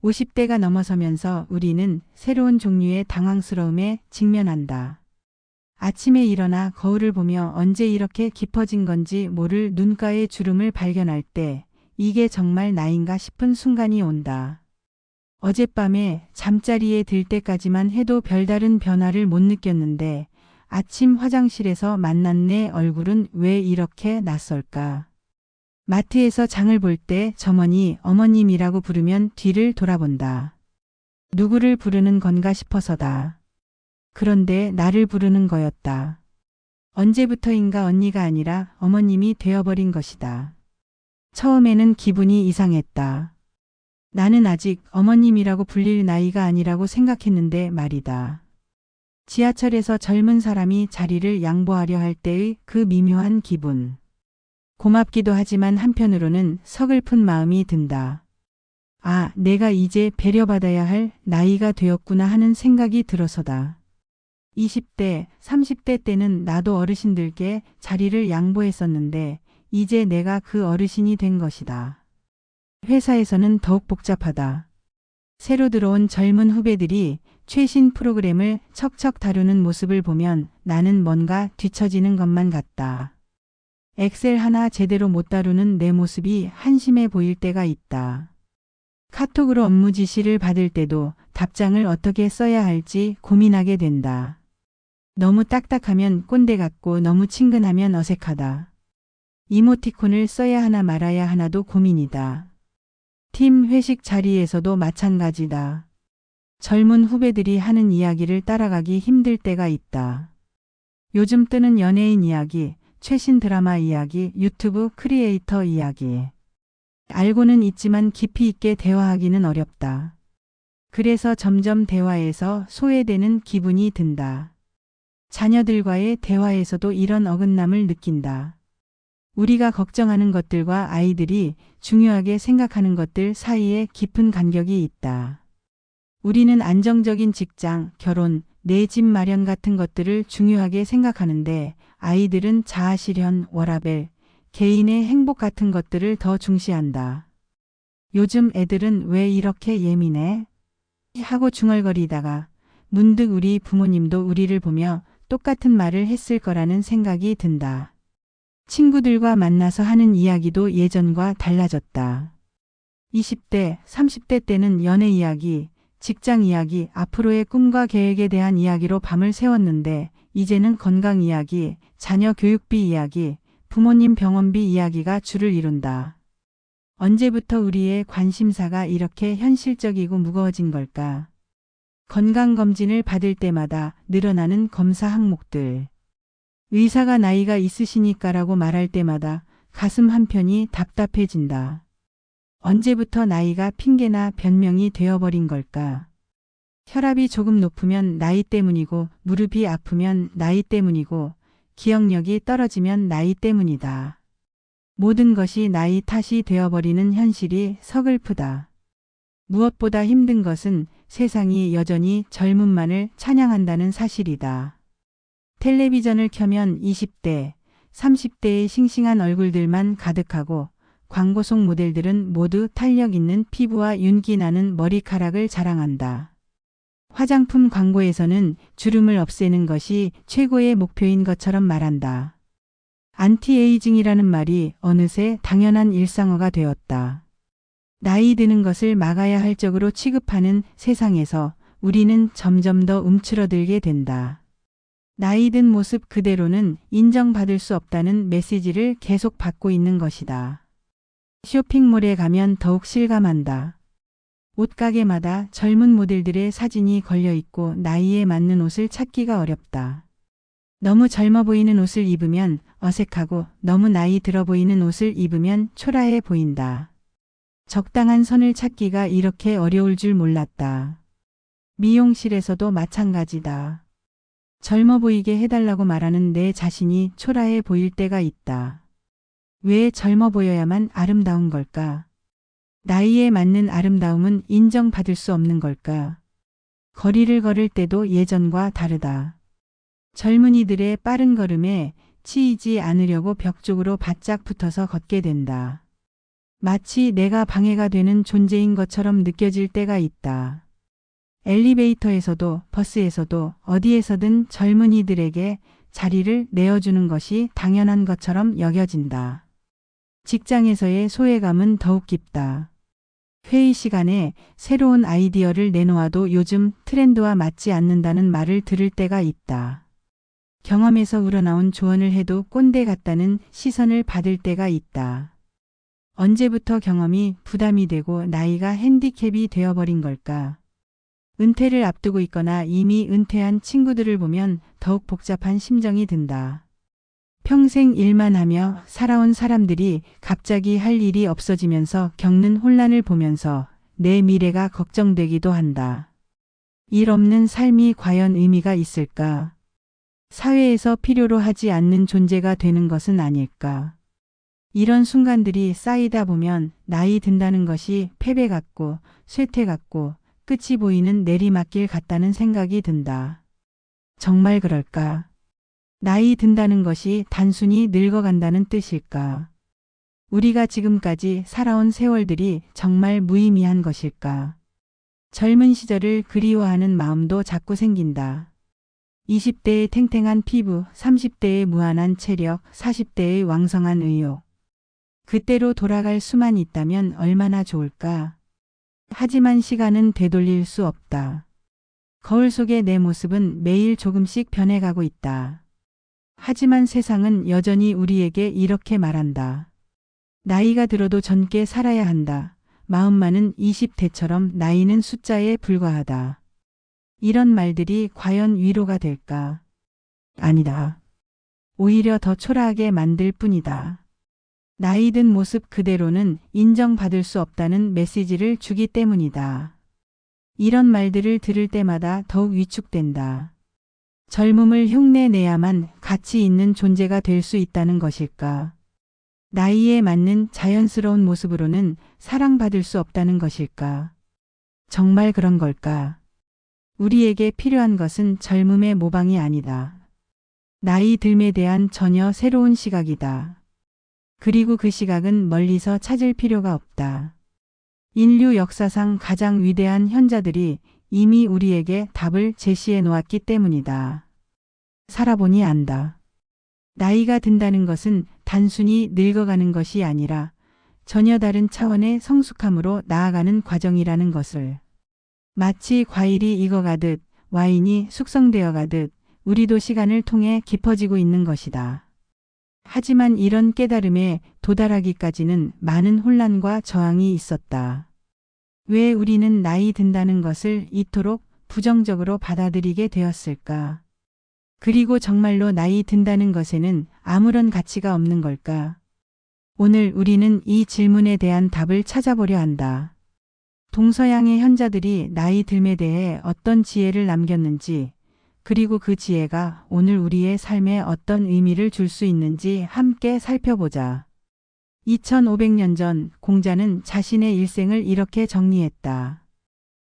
50대가 넘어서면서 우리는 새로운 종류의 당황스러움에 직면한다. 아침에 일어나 거울을 보며 언제 이렇게 깊어진 건지 모를 눈가의 주름을 발견할 때 이게 정말 나인가 싶은 순간이 온다. 어젯밤에 잠자리에 들 때까지만 해도 별다른 변화를 못 느꼈는데 아침 화장실에서 만난 내 얼굴은 왜 이렇게 낯설까? 마트에서 장을 볼 때 점원이 어머님이라고 부르면 뒤를 돌아본다. 누구를 부르는 건가 싶어서다. 그런데 나를 부르는 거였다. 언제부터인가 언니가 아니라 어머님이 되어버린 것이다. 처음에는 기분이 이상했다. 나는 아직 어머님이라고 불릴 나이가 아니라고 생각했는데 말이다. 지하철에서 젊은 사람이 자리를 양보하려 할 때의 그 미묘한 기분. 고맙기도 하지만 한편으로는 서글픈 마음이 든다. 아, 내가 이제 배려받아야 할 나이가 되었구나 하는 생각이 들어서다. 20대, 30대 때는 나도 어르신들께 자리를 양보했었는데 이제 내가 그 어르신이 된 것이다. 회사에서는 더욱 복잡하다. 새로 들어온 젊은 후배들이 최신 프로그램을 척척 다루는 모습을 보면 나는 뭔가 뒤처지는 것만 같다. 엑셀 하나 제대로 못 다루는 내 모습이 한심해 보일 때가 있다. 카톡으로 업무 지시를 받을 때도 답장을 어떻게 써야 할지 고민하게 된다. 너무 딱딱하면 꼰대 같고 너무 친근하면 어색하다. 이모티콘을 써야 하나 말아야 하나도 고민이다. 팀 회식 자리에서도 마찬가지다. 젊은 후배들이 하는 이야기를 따라가기 힘들 때가 있다. 요즘 뜨는 연예인 이야기, 최신 드라마 이야기, 유튜브 크리에이터 이야기. 알고는 있지만 깊이 있게 대화하기는 어렵다. 그래서 점점 대화에서 소외되는 기분이 든다. 자녀들과의 대화에서도 이런 어긋남을 느낀다. 우리가 걱정하는 것들과 아이들이 중요하게 생각하는 것들 사이에 깊은 간격이 있다. 우리는 안정적인 직장, 결혼, 내 집 마련 같은 것들을 중요하게 생각하는데 아이들은 자아실현, 워라밸, 개인의 행복 같은 것들을 더 중시한다. 요즘 애들은 왜 이렇게 예민해? 하고 중얼거리다가 문득 우리 부모님도 우리를 보며 똑같은 말을 했을 거라는 생각이 든다. 친구들과 만나서 하는 이야기도 예전과 달라졌다. 20대, 30대 때는 연애 이야기, 직장 이야기, 앞으로의 꿈과 계획에 대한 이야기로 밤을 새웠는데 이제는 건강 이야기, 자녀 교육비 이야기, 부모님 병원비 이야기가 주를 이룬다. 언제부터 우리의 관심사가 이렇게 현실적이고 무거워진 걸까? 건강검진을 받을 때마다 늘어나는 검사 항목들. 의사가 나이가 있으시니까라고 말할 때마다 가슴 한편이 답답해진다. 언제부터 나이가 핑계나 변명이 되어버린 걸까? 혈압이 조금 높으면 나이 때문이고 무릎이 아프면 나이 때문이고 기억력이 떨어지면 나이 때문이다. 모든 것이 나이 탓이 되어버리는 현실이 서글프다. 무엇보다 힘든 것은 세상이 여전히 젊음만을 찬양한다는 사실이다. 텔레비전을 켜면 20대, 30대의 싱싱한 얼굴들만 가득하고 광고 속 모델들은 모두 탄력 있는 피부와 윤기 나는 머리카락을 자랑한다. 화장품 광고에서는 주름을 없애는 것이 최고의 목표인 것처럼 말한다. 안티에이징이라는 말이 어느새 당연한 일상어가 되었다. 나이 드는 것을 막아야 할 적으로 취급하는 세상에서 우리는 점점 더 움츠러들게 된다. 나이 든 모습 그대로는 인정받을 수 없다는 메시지를 계속 받고 있는 것이다. 쇼핑몰에 가면 더욱 실감한다. 옷가게마다 젊은 모델들의 사진이 걸려있고 나이에 맞는 옷을 찾기가 어렵다. 너무 젊어 보이는 옷을 입으면 어색하고 너무 나이 들어 보이는 옷을 입으면 초라해 보인다. 적당한 선을 찾기가 이렇게 어려울 줄 몰랐다. 미용실에서도 마찬가지다. 젊어 보이게 해달라고 말하는 내 자신이 초라해 보일 때가 있다. 왜 젊어 보여야만 아름다운 걸까? 나이에 맞는 아름다움은 인정받을 수 없는 걸까? 거리를 걸을 때도 예전과 다르다. 젊은이들의 빠른 걸음에 치이지 않으려고 벽 쪽으로 바짝 붙어서 걷게 된다. 마치 내가 방해가 되는 존재인 것처럼 느껴질 때가 있다. 엘리베이터에서도 버스에서도 어디에서든 젊은이들에게 자리를 내어주는 것이 당연한 것처럼 여겨진다. 직장에서의 소외감은 더욱 깊다. 회의 시간에 새로운 아이디어를 내놓아도 요즘 트렌드와 맞지 않는다는 말을 들을 때가 있다. 경험에서 우러나온 조언을 해도 꼰대 같다는 시선을 받을 때가 있다. 언제부터 경험이 부담이 되고 나이가 핸디캡이 되어버린 걸까? 은퇴를 앞두고 있거나 이미 은퇴한 친구들을 보면 더욱 복잡한 심정이 든다. 평생 일만 하며 살아온 사람들이 갑자기 할 일이 없어지면서 겪는 혼란을 보면서 내 미래가 걱정되기도 한다. 일 없는 삶이 과연 의미가 있을까? 사회에서 필요로 하지 않는 존재가 되는 것은 아닐까? 이런 순간들이 쌓이다 보면 나이 든다는 것이 패배 같고 쇠퇴 같고 끝이 보이는 내리막길 같다는 생각이 든다. 정말 그럴까? 나이 든다는 것이 단순히 늙어간다는 뜻일까? 우리가 지금까지 살아온 세월들이 정말 무의미한 것일까? 젊은 시절을 그리워하는 마음도 자꾸 생긴다. 20대의 탱탱한 피부, 30대의 무한한 체력, 40대의 왕성한 의욕. 그때로 돌아갈 수만 있다면 얼마나 좋을까? 하지만 시간은 되돌릴 수 없다. 거울 속의 내 모습은 매일 조금씩 변해가고 있다. 하지만 세상은 여전히 우리에게 이렇게 말한다. 나이가 들어도 젊게 살아야 한다. 마음만은 20대처럼 나이는 숫자에 불과하다. 이런 말들이 과연 위로가 될까? 아니다. 오히려 더 초라하게 만들 뿐이다. 나이 든 모습 그대로는 인정받을 수 없다는 메시지를 주기 때문이다. 이런 말들을 들을 때마다 더욱 위축된다. 젊음을 흉내내야만 가치 있는 존재가 될 수 있다는 것일까? 나이에 맞는 자연스러운 모습으로는 사랑받을 수 없다는 것일까? 정말 그런 걸까? 우리에게 필요한 것은 젊음의 모방이 아니다. 나이 듦에 대한 전혀 새로운 시각이다. 그리고 그 시각은 멀리서 찾을 필요가 없다. 인류 역사상 가장 위대한 현자들이 이미 우리에게 답을 제시해 놓았기 때문이다. 살아보니 안다. 나이가 든다는 것은 단순히 늙어가는 것이 아니라 전혀 다른 차원의 성숙함으로 나아가는 과정이라는 것을. 마치 과일이 익어가듯 와인이 숙성되어 가듯 우리도 시간을 통해 깊어지고 있는 것이다. 하지만 이런 깨달음에 도달하기까지는 많은 혼란과 저항이 있었다. 왜 우리는 나이 든다는 것을 이토록 부정적으로 받아들이게 되었을까? 그리고 정말로 나이 든다는 것에는 아무런 가치가 없는 걸까? 오늘 우리는 이 질문에 대한 답을 찾아보려 한다. 동서양의 현자들이 나이 듦에 대해 어떤 지혜를 남겼는지, 그리고 그 지혜가 오늘 우리의 삶에 어떤 의미를 줄 수 있는지 함께 살펴보자. 2500년 전 공자는 자신의 일생을 이렇게 정리했다.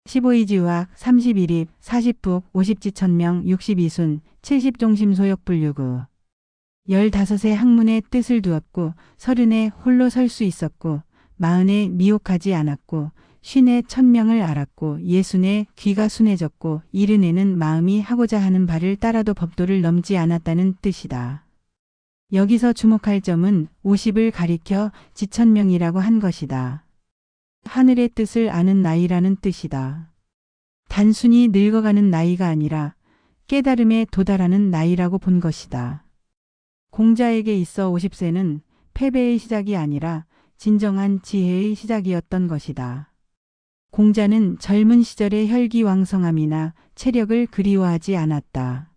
15이지우학 31입 40북 50지천명 62순 70종심 소역불유구 15의 학문에 뜻을 두었고 30에 홀로 설 수 있었고 40에 미혹하지 않았고 50에 천명을 알았고 60에 귀가 순해졌고 70에는 마음이 하고자 하는 바를 따라도 법도를 넘지 않았다는 뜻이다. 여기서 주목할 점은 50을 가리켜 지천명이라고 한 것이다. 하늘의 뜻을 아는 나이라는 뜻이다. 단순히 늙어가는 나이가 아니라 깨달음에 도달하는 나이라고 본 것이다. 공자에게 있어 50세는 패배의 시작이 아니라 진정한 지혜의 시작이었던 것이다. 공자는 젊은 시절의 혈기왕성함이나 체력을 그리워하지 않았다.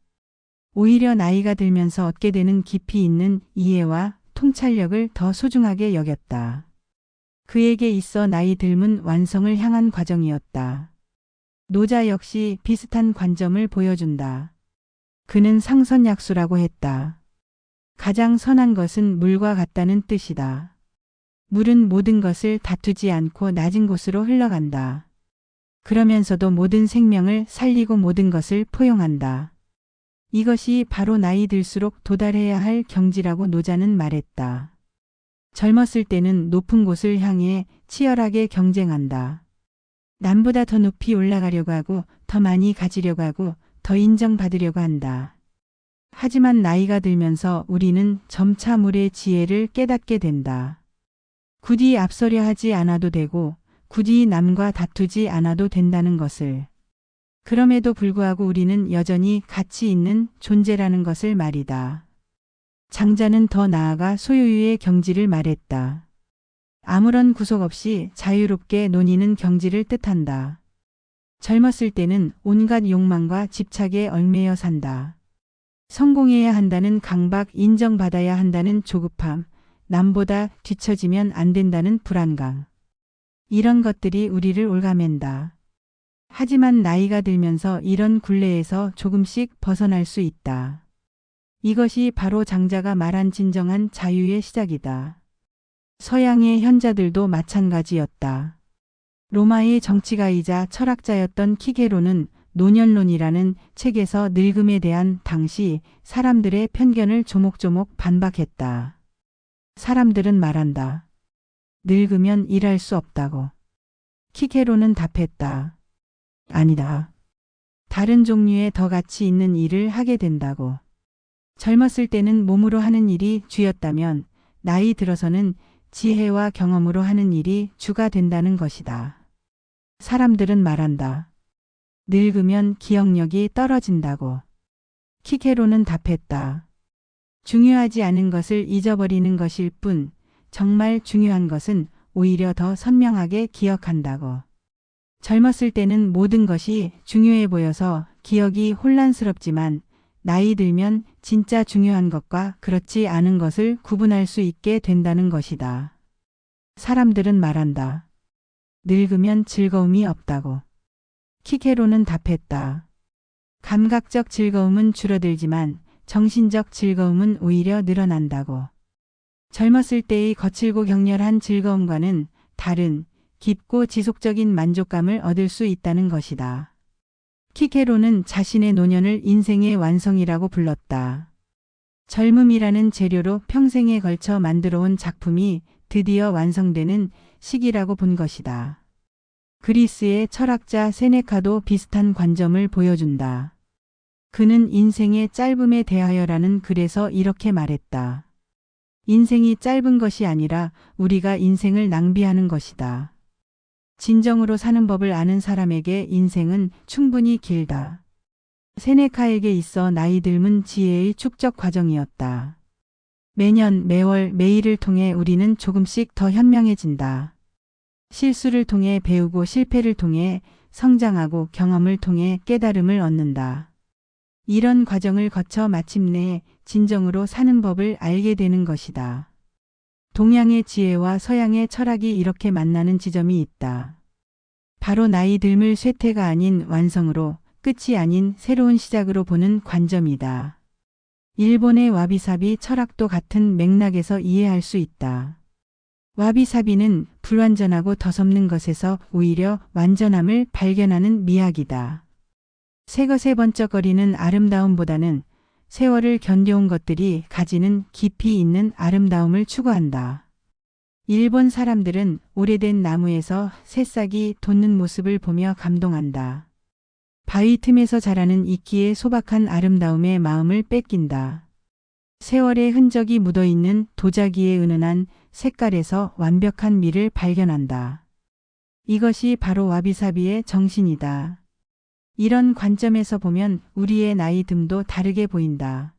오히려 나이가 들면서 얻게 되는 깊이 있는 이해와 통찰력을 더 소중하게 여겼다. 그에게 있어 나이 듦은 완성을 향한 과정이었다. 노자 역시 비슷한 관점을 보여준다. 그는 상선약수라고 했다. 가장 선한 것은 물과 같다는 뜻이다. 물은 모든 것을 다투지 않고 낮은 곳으로 흘러간다. 그러면서도 모든 생명을 살리고 모든 것을 포용한다. 이것이 바로 나이 들수록 도달해야 할 경지라고 노자는 말했다. 젊었을 때는 높은 곳을 향해 치열하게 경쟁한다. 남보다 더 높이 올라가려고 하고 더 많이 가지려고 하고 더 인정받으려고 한다. 하지만 나이가 들면서 우리는 점차 물의 지혜를 깨닫게 된다. 굳이 앞서려 하지 않아도 되고 굳이 남과 다투지 않아도 된다는 것을. 그럼에도 불구하고 우리는 여전히 가치 있는 존재라는 것을 말이다. 장자는 더 나아가 소유의 경지를 말했다. 아무런 구속 없이 자유롭게 논의는 경지를 뜻한다. 젊었을 때는 온갖 욕망과 집착에 얽매여 산다. 성공해야 한다는 강박, 인정받아야 한다는 조급함, 남보다 뒤처지면 안 된다는 불안감. 이런 것들이 우리를 올가맨다. 하지만 나이가 들면서 이런 굴레에서 조금씩 벗어날 수 있다. 이것이 바로 장자가 말한 진정한 자유의 시작이다. 서양의 현자들도 마찬가지였다. 로마의 정치가이자 철학자였던 키게로는 노년론이라는 책에서 늙음에 대한 당시 사람들의 편견을 조목조목 반박했다. 사람들은 말한다. 늙으면 일할 수 없다고. 키게로는 답했다. 아니다. 다른 종류의 더 가치 있는 일을 하게 된다고. 젊었을 때는 몸으로 하는 일이 주였다면 나이 들어서는 지혜와 경험으로 하는 일이 주가 된다는 것이다. 사람들은 말한다. 늙으면 기억력이 떨어진다고. 키게로는 답했다. 중요하지 않은 것을 잊어버리는 것일 뿐 정말 중요한 것은 오히려 더 선명하게 기억한다고. 젊었을 때는 모든 것이 중요해 보여서 기억이 혼란스럽지만 나이 들면 진짜 중요한 것과 그렇지 않은 것을 구분할 수 있게 된다는 것이다. 사람들은 말한다. 늙으면 즐거움이 없다고. 키게로는 답했다. 감각적 즐거움은 줄어들지만 정신적 즐거움은 오히려 늘어난다고. 젊었을 때의 거칠고 격렬한 즐거움과는 다른 깊고 지속적인 만족감을 얻을 수 있다는 것이다. 키게로는 자신의 노년을 인생의 완성이라고 불렀다. 젊음이라는 재료로 평생에 걸쳐 만들어온 작품이 드디어 완성되는 시기라고 본 것이다. 그리스의 철학자 세네카도 비슷한 관점을 보여준다. 그는 인생의 짧음에 대하여라는 글에서 이렇게 말했다. 인생이 짧은 것이 아니라 우리가 인생을 낭비하는 것이다. 진정으로 사는 법을 아는 사람에게 인생은 충분히 길다. 세네카에게 있어 나이 들면 지혜의 축적 과정이었다. 매년, 매월, 매일을 통해 우리는 조금씩 더 현명해진다. 실수를 통해 배우고 실패를 통해 성장하고 경험을 통해 깨달음을 얻는다. 이런 과정을 거쳐 마침내 진정으로 사는 법을 알게 되는 것이다. 동양의 지혜와 서양의 철학이 이렇게 만나는 지점이 있다. 바로 나이 들물 쇠퇴가 아닌 완성으로, 끝이 아닌 새로운 시작으로 보는 관점이다. 일본의 와비사비 철학도 같은 맥락에서 이해할 수 있다. 와비사비는 불완전하고 더섭는 것에서 오히려 완전함을 발견하는 미학이다. 새것에 번쩍거리는 아름다움보다는 세월을 견뎌온 것들이 가지는 깊이 있는 아름다움을 추구한다. 일본 사람들은 오래된 나무에서 새싹이 돋는 모습을 보며 감동한다. 바위 틈에서 자라는 이끼의 소박한 아름다움에 마음을 뺏긴다. 세월의 흔적이 묻어있는 도자기의 은은한 색깔에서 완벽한 미를 발견한다. 이것이 바로 와비사비의 정신이다. 이런 관점에서 보면 우리의 나이 듦도 다르게 보인다.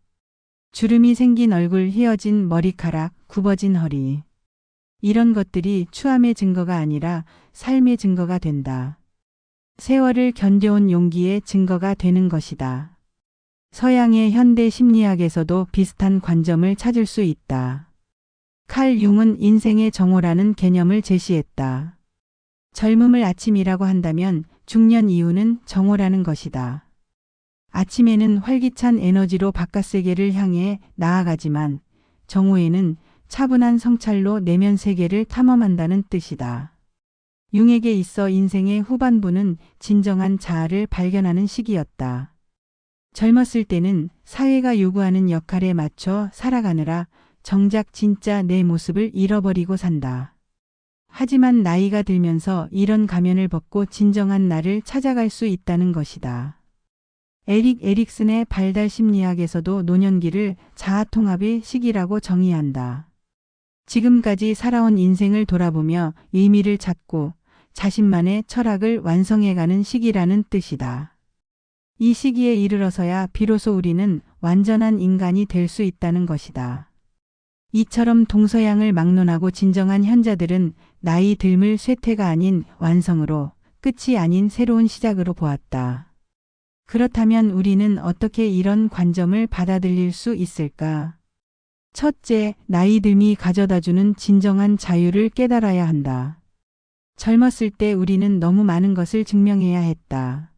주름이 생긴 얼굴, 휘어진 머리카락, 굽어진 허리. 이런 것들이 추함의 증거가 아니라 삶의 증거가 된다. 세월을 견뎌온 용기의 증거가 되는 것이다. 서양의 현대 심리학에서도 비슷한 관점을 찾을 수 있다. 칼 융은 인생의 정오라는 개념을 제시했다. 젊음을 아침이라고 한다면 중년 이후는 정오라는 것이다. 아침에는 활기찬 에너지로 바깥 세계를 향해 나아가지만 정오에는 차분한 성찰로 내면 세계를 탐험한다는 뜻이다. 융에게 있어 인생의 후반부는 진정한 자아를 발견하는 시기였다. 젊었을 때는 사회가 요구하는 역할에 맞춰 살아가느라 정작 진짜 내 모습을 잃어버리고 산다. 하지만 나이가 들면서 이런 가면을 벗고 진정한 나를 찾아갈 수 있다는 것이다. 에릭 에릭슨의 발달 심리학에서도 노년기를 자아통합의 시기라고 정의한다. 지금까지 살아온 인생을 돌아보며 의미를 찾고 자신만의 철학을 완성해가는 시기라는 뜻이다. 이 시기에 이르러서야 비로소 우리는 완전한 인간이 될 수 있다는 것이다. 이처럼 동서양을 막론하고 진정한 현자들은 나이 듦을 쇠퇴가 아닌 완성으로, 끝이 아닌 새로운 시작으로 보았다. 그렇다면 우리는 어떻게 이런 관점을 받아들일 수 있을까? 첫째, 나이 듦이 가져다주는 진정한 자유를 깨달아야 한다. 젊었을 때 우리는 너무 많은 것을 증명해야 했다.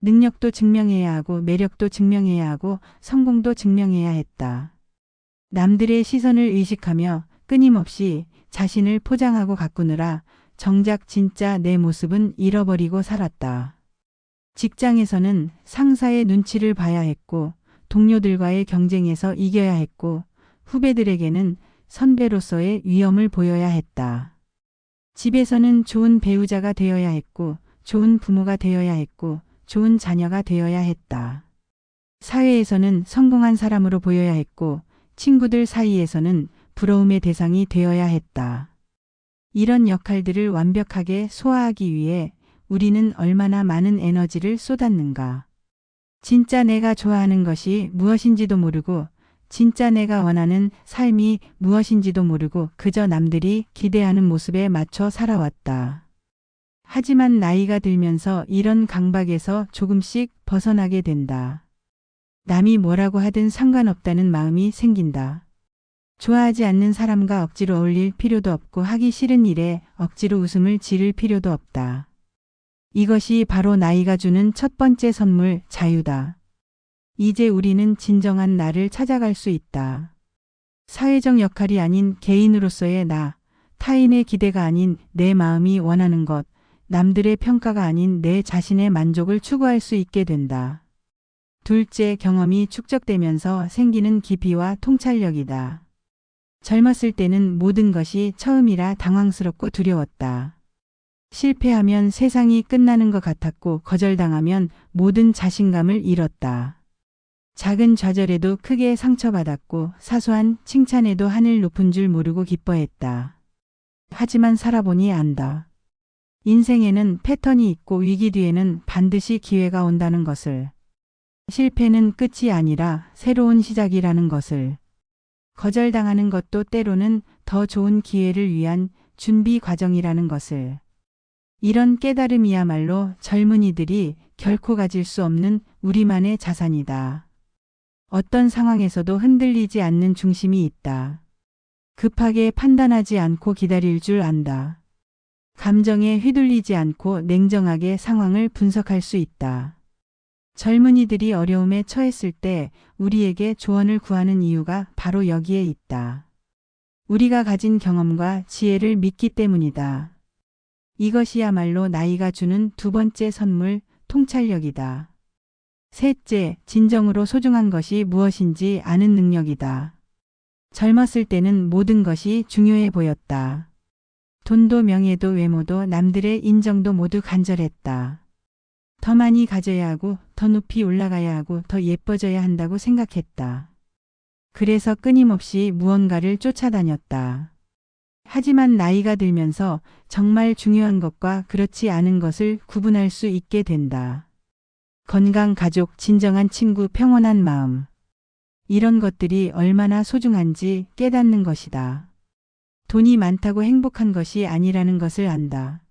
능력도 증명해야 하고 매력도 증명해야 하고 성공도 증명해야 했다. 남들의 시선을 의식하며 끊임없이 자신을 포장하고 가꾸느라 정작 진짜 내 모습은 잃어버리고 살았다. 직장에서는 상사의 눈치를 봐야 했고 동료들과의 경쟁에서 이겨야 했고 후배들에게는 선배로서의 위엄을 보여야 했다. 집에서는 좋은 배우자가 되어야 했고 좋은 부모가 되어야 했고 좋은 자녀가 되어야 했다. 사회에서는 성공한 사람으로 보여야 했고 친구들 사이에서는 부러움의 대상이 되어야 했다. 이런 역할들을 완벽하게 소화하기 위해 우리는 얼마나 많은 에너지를 쏟았는가. 진짜 내가 좋아하는 것이 무엇인지도 모르고 진짜 내가 원하는 삶이 무엇인지도 모르고 그저 남들이 기대하는 모습에 맞춰 살아왔다. 하지만 나이가 들면서 이런 강박에서 조금씩 벗어나게 된다. 남이 뭐라고 하든 상관없다는 마음이 생긴다. 좋아하지 않는 사람과 억지로 어울릴 필요도 없고 하기 싫은 일에 억지로 웃음을 지를 필요도 없다. 이것이 바로 나이가 주는 첫 번째 선물, 자유다. 이제 우리는 진정한 나를 찾아갈 수 있다. 사회적 역할이 아닌 개인으로서의 나, 타인의 기대가 아닌 내 마음이 원하는 것, 남들의 평가가 아닌 내 자신의 만족을 추구할 수 있게 된다. 둘째, 경험이 축적되면서 생기는 깊이와 통찰력이다. 젊었을 때는 모든 것이 처음이라 당황스럽고 두려웠다. 실패하면 세상이 끝나는 것 같았고 거절당하면 모든 자신감을 잃었다. 작은 좌절에도 크게 상처받았고 사소한 칭찬에도 하늘 높은 줄 모르고 기뻐했다. 하지만 살아보니 안다. 인생에는 패턴이 있고 위기 뒤에는 반드시 기회가 온다는 것을. 실패는 끝이 아니라 새로운 시작이라는 것을. 거절당하는 것도 때로는 더 좋은 기회를 위한 준비 과정이라는 것을. 이런 깨달음이야말로 젊은이들이 결코 가질 수 없는 우리만의 자산이다. 어떤 상황에서도 흔들리지 않는 중심이 있다. 급하게 판단하지 않고 기다릴 줄 안다. 감정에 휘둘리지 않고 냉정하게 상황을 분석할 수 있다. 젊은이들이 어려움에 처했을 때 우리에게 조언을 구하는 이유가 바로 여기에 있다. 우리가 가진 경험과 지혜를 믿기 때문이다. 이것이야말로 나이가 주는 두 번째 선물, 통찰력이다. 셋째, 진정으로 소중한 것이 무엇인지 아는 능력이다. 젊었을 때는 모든 것이 중요해 보였다. 돈도 명예도 외모도 남들의 인정도 모두 간절했다. 더 많이 가져야 하고 더 높이 올라가야 하고 더 예뻐져야 한다고 생각했다. 그래서 끊임없이 무언가를 쫓아다녔다. 하지만 나이가 들면서 정말 중요한 것과 그렇지 않은 것을 구분할 수 있게 된다. 건강, 가족, 진정한 친구, 평온한 마음. 이런 것들이 얼마나 소중한지 깨닫는 것이다. 돈이 많다고 행복한 것이 아니라는 것을 안다.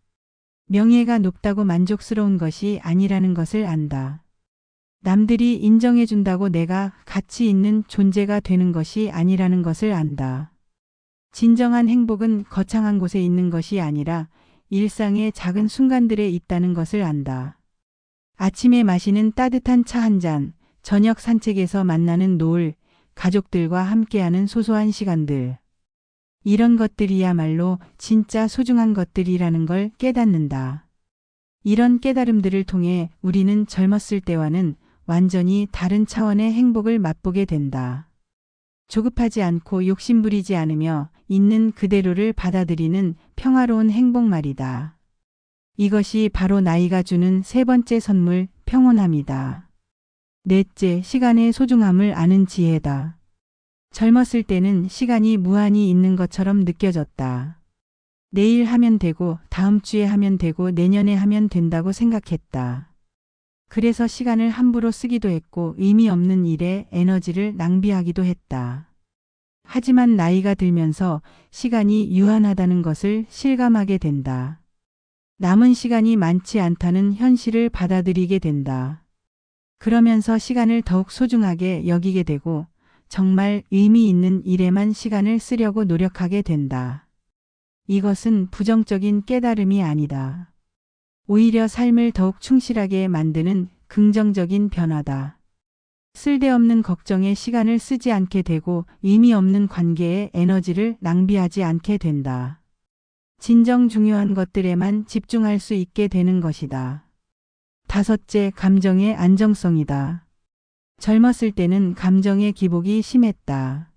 명예가 높다고 만족스러운 것이 아니라는 것을 안다. 남들이 인정해준다고 내가 가치 있는 존재가 되는 것이 아니라는 것을 안다. 진정한 행복은 거창한 곳에 있는 것이 아니라 일상의 작은 순간들에 있다는 것을 안다. 아침에 마시는 따뜻한 차 한 잔, 저녁 산책에서 만나는 노을, 가족들과 함께하는 소소한 시간들. 이런 것들이야말로 진짜 소중한 것들이라는 걸 깨닫는다. 이런 깨달음들을 통해 우리는 젊었을 때와는 완전히 다른 차원의 행복을 맛보게 된다. 조급하지 않고 욕심부리지 않으며 있는 그대로를 받아들이는 평화로운 행복 말이다. 이것이 바로 나이가 주는 세 번째 선물, 평온함이다. 넷째, 시간의 소중함을 아는 지혜다. 젊었을 때는 시간이 무한히 있는 것처럼 느껴졌다. 내일 하면 되고, 다음 주에 하면 되고, 내년에 하면 된다고 생각했다. 그래서 시간을 함부로 쓰기도 했고 의미 없는 일에 에너지를 낭비하기도 했다. 하지만 나이가 들면서 시간이 유한하다는 것을 실감하게 된다. 남은 시간이 많지 않다는 현실을 받아들이게 된다. 그러면서 시간을 더욱 소중하게 여기게 되고 정말 의미 있는 일에만 시간을 쓰려고 노력하게 된다. 이것은 부정적인 깨달음이 아니다. 오히려 삶을 더욱 충실하게 만드는 긍정적인 변화다. 쓸데없는 걱정에 시간을 쓰지 않게 되고 의미 없는 관계에 에너지를 낭비하지 않게 된다. 진정 중요한 것들에만 집중할 수 있게 되는 것이다. 다섯째, 감정의 안정성이다. 젊었을 때는 감정의 기복이 심했다.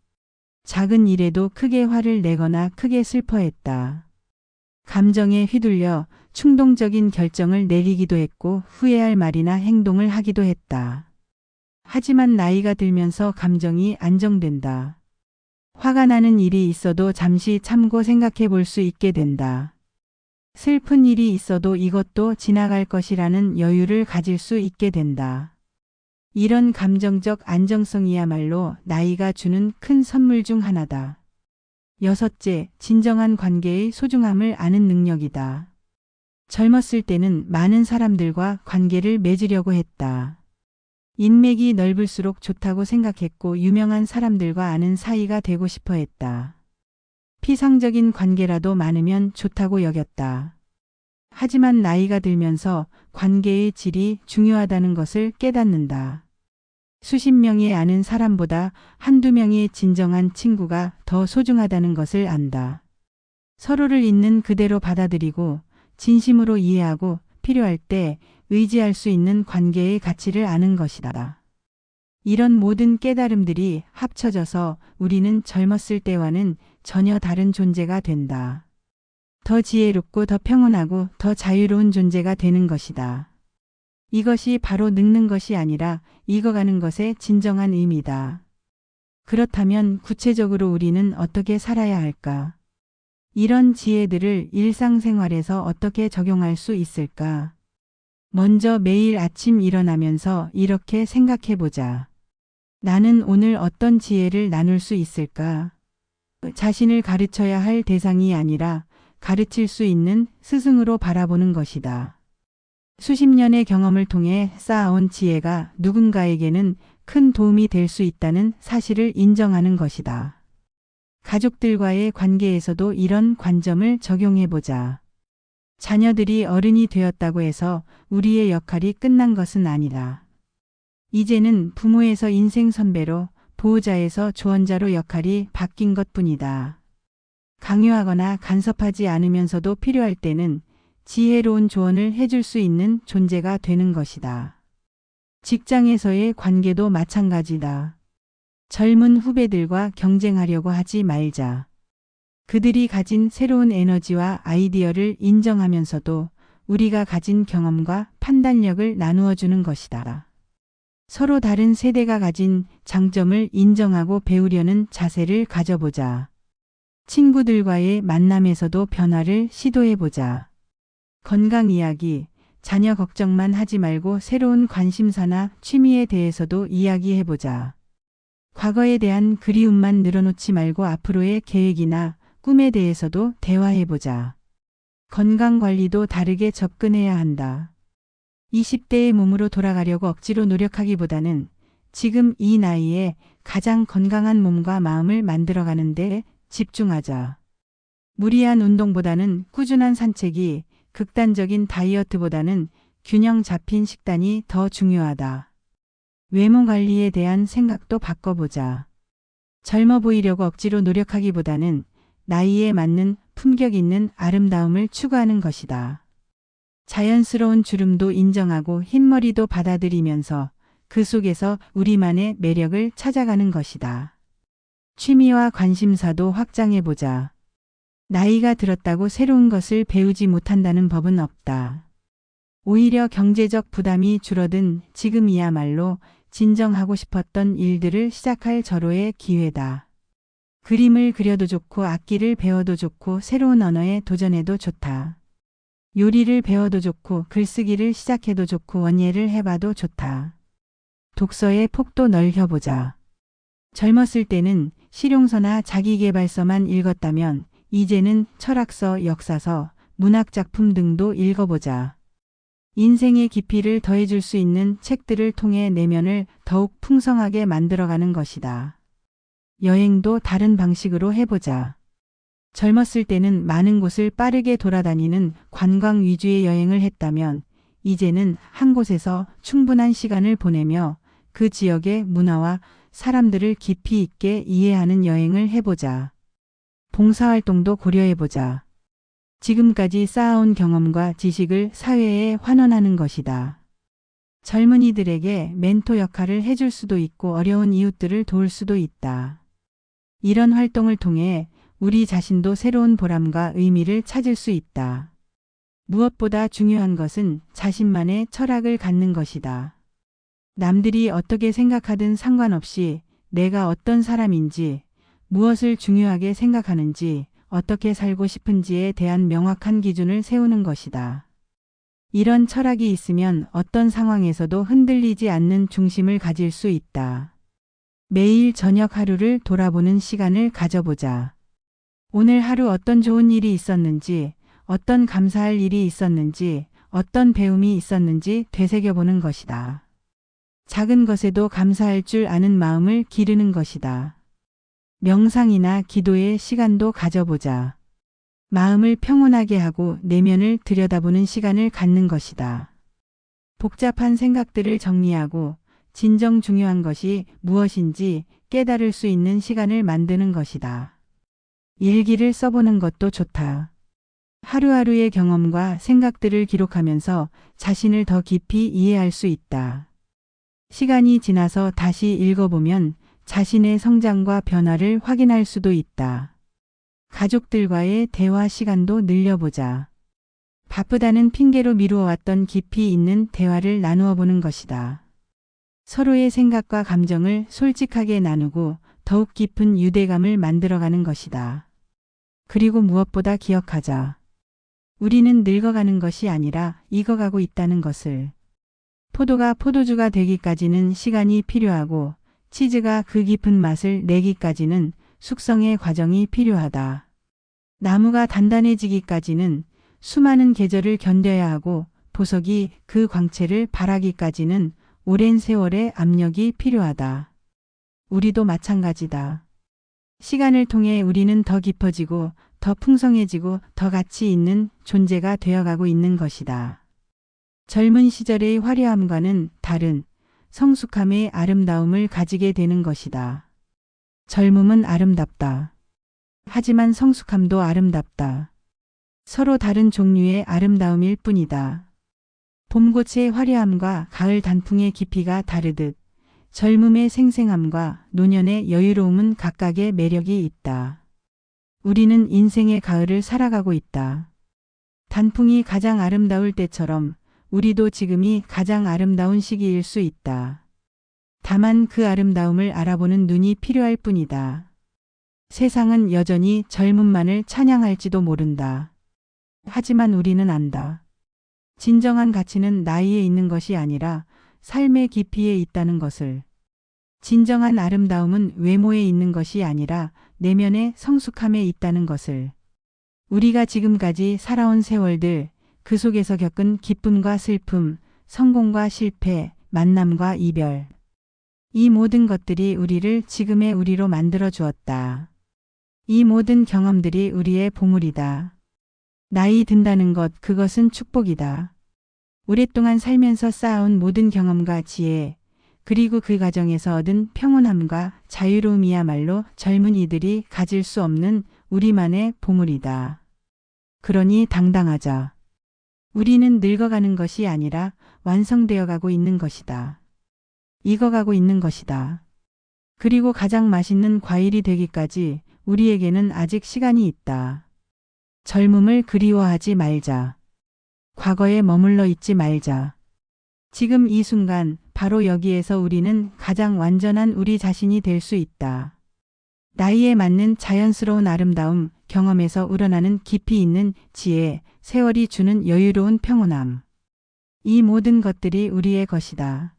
작은 일에도 크게 화를 내거나 크게 슬퍼했다. 감정에 휘둘려 충동적인 결정을 내리기도 했고 후회할 말이나 행동을 하기도 했다. 하지만 나이가 들면서 감정이 안정된다. 화가 나는 일이 있어도 잠시 참고 생각해 볼 수 있게 된다. 슬픈 일이 있어도 이것도 지나갈 것이라는 여유를 가질 수 있게 된다. 이런 감정적 안정성이야말로 나이가 주는 큰 선물 중 하나다. 여섯째, 진정한 관계의 소중함을 아는 능력이다. 젊었을 때는 많은 사람들과 관계를 맺으려고 했다. 인맥이 넓을수록 좋다고 생각했고 유명한 사람들과 아는 사이가 되고 싶어 했다. 피상적인 관계라도 많으면 좋다고 여겼다. 하지만 나이가 들면서 관계의 질이 중요하다는 것을 깨닫는다. 수십 명이 아는 사람보다 한두 명의 진정한 친구가 더 소중하다는 것을 안다. 서로를 있는 그대로 받아들이고 진심으로 이해하고 필요할 때 의지할 수 있는 관계의 가치를 아는 것이다. 이런 모든 깨달음들이 합쳐져서 우리는 젊었을 때와는 전혀 다른 존재가 된다. 더 지혜롭고 더 평온하고 더 자유로운 존재가 되는 것이다. 이것이 바로 늙는 것이 아니라 익어가는 것의 진정한 의미다. 그렇다면 구체적으로 우리는 어떻게 살아야 할까? 이런 지혜들을 일상생활에서 어떻게 적용할 수 있을까? 먼저 매일 아침 일어나면서 이렇게 생각해 보자. 나는 오늘 어떤 지혜를 나눌 수 있을까? 자신을 가르쳐야 할 대상이 아니라 가르칠 수 있는 스승으로 바라보는 것이다. 수십 년의 경험을 통해 쌓아온 지혜가 누군가에게는 큰 도움이 될 수 있다는 사실을 인정하는 것이다. 가족들과의 관계에서도 이런 관점을 적용해보자. 자녀들이 어른이 되었다고 해서 우리의 역할이 끝난 것은 아니다. 이제는 부모에서 인생 선배로, 보호자에서 조언자로 역할이 바뀐 것뿐이다. 강요하거나 간섭하지 않으면서도 필요할 때는 지혜로운 조언을 해줄 수 있는 존재가 되는 것이다. 직장에서의 관계도 마찬가지다. 젊은 후배들과 경쟁하려고 하지 말자. 그들이 가진 새로운 에너지와 아이디어를 인정하면서도 우리가 가진 경험과 판단력을 나누어 주는 것이다. 서로 다른 세대가 가진 장점을 인정하고 배우려는 자세를 가져보자. 친구들과의 만남에서도 변화를 시도해보자. 건강 이야기, 자녀 걱정만 하지 말고 새로운 관심사나 취미에 대해서도 이야기해보자. 과거에 대한 그리움만 늘어놓지 말고 앞으로의 계획이나 꿈에 대해서도 대화해보자. 건강관리도 다르게 접근해야 한다. 20대의 몸으로 돌아가려고 억지로 노력하기보다는 지금 이 나이에 가장 건강한 몸과 마음을 만들어가는 데 집중하자. 무리한 운동보다는 꾸준한 산책이, 극단적인 다이어트보다는 균형 잡힌 식단이 더 중요하다. 외모 관리에 대한 생각도 바꿔보자. 젊어 보이려고 억지로 노력하기보다는 나이에 맞는 품격 있는 아름다움을 추구하는 것이다. 자연스러운 주름도 인정하고 흰머리도 받아들이면서 그 속에서 우리만의 매력을 찾아가는 것이다. 취미와 관심사도 확장해보자. 나이가 들었다고 새로운 것을 배우지 못한다는 법은 없다. 오히려 경제적 부담이 줄어든 지금이야말로 진정하고 싶었던 일들을 시작할 절호의 기회다. 그림을 그려도 좋고 악기를 배워도 좋고 새로운 언어에 도전해도 좋다. 요리를 배워도 좋고 글쓰기를 시작해도 좋고 원예를 해봐도 좋다. 독서의 폭도 넓혀보자. 젊었을 때는 실용서나 자기계발서만 읽었다면 이제는 철학서, 역사서, 문학작품 등도 읽어보자. 인생의 깊이를 더해줄 수 있는 책들을 통해 내면을 더욱 풍성하게 만들어가는 것이다. 여행도 다른 방식으로 해보자. 젊었을 때는 많은 곳을 빠르게 돌아다니는 관광 위주의 여행을 했다면 이제는 한 곳에서 충분한 시간을 보내며 그 지역의 문화와 사람들을 깊이 있게 이해하는 여행을 해보자. 봉사활동도 고려해보자. 지금까지 쌓아온 경험과 지식을 사회에 환원하는 것이다. 젊은이들에게 멘토 역할을 해줄 수도 있고 어려운 이웃들을 도울 수도 있다. 이런 활동을 통해 우리 자신도 새로운 보람과 의미를 찾을 수 있다. 무엇보다 중요한 것은 자신만의 철학을 갖는 것이다. 남들이 어떻게 생각하든 상관없이 내가 어떤 사람인지, 무엇을 중요하게 생각하는지, 어떻게 살고 싶은지에 대한 명확한 기준을 세우는 것이다. 이런 철학이 있으면 어떤 상황에서도 흔들리지 않는 중심을 가질 수 있다. 매일 저녁 하루를 돌아보는 시간을 가져보자. 오늘 하루 어떤 좋은 일이 있었는지, 어떤 감사할 일이 있었는지, 어떤 배움이 있었는지 되새겨보는 것이다. 작은 것에도 감사할 줄 아는 마음을 기르는 것이다. 명상이나 기도의 시간도 가져보자. 마음을 평온하게 하고 내면을 들여다보는 시간을 갖는 것이다. 복잡한 생각들을 정리하고 진정 중요한 것이 무엇인지 깨달을 수 있는 시간을 만드는 것이다. 일기를 써보는 것도 좋다. 하루하루의 경험과 생각들을 기록하면서 자신을 더 깊이 이해할 수 있다. 시간이 지나서 다시 읽어보면 자신의 성장과 변화를 확인할 수도 있다. 가족들과의 대화 시간도 늘려보자. 바쁘다는 핑계로 미루어왔던 깊이 있는 대화를 나누어 보는 것이다. 서로의 생각과 감정을 솔직하게 나누고 더욱 깊은 유대감을 만들어가는 것이다. 그리고 무엇보다 기억하자. 우리는 늙어가는 것이 아니라 익어가고 있다는 것을. 포도가 포도주가 되기까지는 시간이 필요하고 치즈가 그 깊은 맛을 내기까지는 숙성의 과정이 필요하다. 나무가 단단해지기까지는 수많은 계절을 견뎌야 하고 보석이 그 광채를 발하기까지는 오랜 세월의 압력이 필요하다. 우리도 마찬가지다. 시간을 통해 우리는 더 깊어지고 더 풍성해지고 더 가치 있는 존재가 되어가고 있는 것이다. 젊은 시절의 화려함과는 다른 성숙함의 아름다움을 가지게 되는 것이다. 젊음은 아름답다. 하지만 성숙함도 아름답다. 서로 다른 종류의 아름다움일 뿐이다. 봄꽃의 화려함과 가을 단풍의 깊이가 다르듯 젊음의 생생함과 노년의 여유로움은 각각의 매력이 있다. 우리는 인생의 가을을 살아가고 있다. 단풍이 가장 아름다울 때처럼 우리도 지금이 가장 아름다운 시기일 수 있다. 다만 그 아름다움을 알아보는 눈이 필요할 뿐이다. 세상은 여전히 젊음만을 찬양할지도 모른다. 하지만 우리는 안다. 진정한 가치는 나이에 있는 것이 아니라 삶의 깊이에 있다는 것을. 진정한 아름다움은 외모에 있는 것이 아니라 내면의 성숙함에 있다는 것을. 우리가 지금까지 살아온 세월들, 그 속에서 겪은 기쁨과 슬픔, 성공과 실패, 만남과 이별. 이 모든 것들이 우리를 지금의 우리로 만들어 주었다. 이 모든 경험들이 우리의 보물이다. 나이 든다는 것, 그것은 축복이다. 오랫동안 살면서 쌓아온 모든 경험과 지혜, 그리고 그 과정에서 얻은 평온함과 자유로움이야말로 젊은이들이 가질 수 없는 우리만의 보물이다. 그러니 당당하자. 우리는 늙어가는 것이 아니라 완성되어 가고 있는 것이다. 익어가고 있는 것이다. 그리고 가장 맛있는 과일이 되기까지 우리에게는 아직 시간이 있다. 젊음을 그리워하지 말자. 과거에 머물러 있지 말자. 지금 이 순간, 바로 여기에서 우리는 가장 완전한 우리 자신이 될 수 있다. 나이에 맞는 자연스러운 아름다움, 경험에서 우러나는 깊이 있는 지혜, 세월이 주는 여유로운 평온함. 이 모든 것들이 우리의 것이다.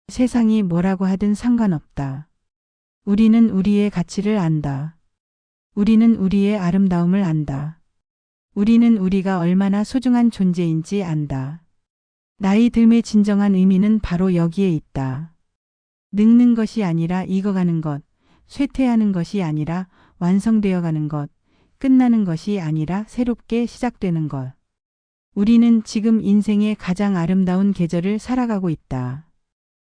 세상이 뭐라고 하든 상관없다. 우리는 우리의 가치를 안다. 우리는 우리의 아름다움을 안다. 우리는 우리가 얼마나 소중한 존재인지 안다. 나이 듦의 진정한 의미는 바로 여기에 있다. 늙는 것이 아니라 익어가는 것, 쇠퇴하는 것이 아니라 완성되어 가는 것, 끝나는 것이 아니라 새롭게 시작되는 것. 우리는 지금 인생의 가장 아름다운 계절을 살아가고 있다.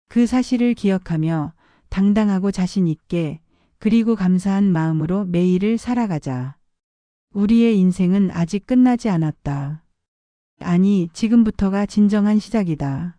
그 사실을 기억하며 당당하고 자신 있게 그리고 감사한 마음으로 매일을 살아가자. 우리의 인생은 아직 끝나지 않았다. 아니, 지금부터가 진정한 시작이다.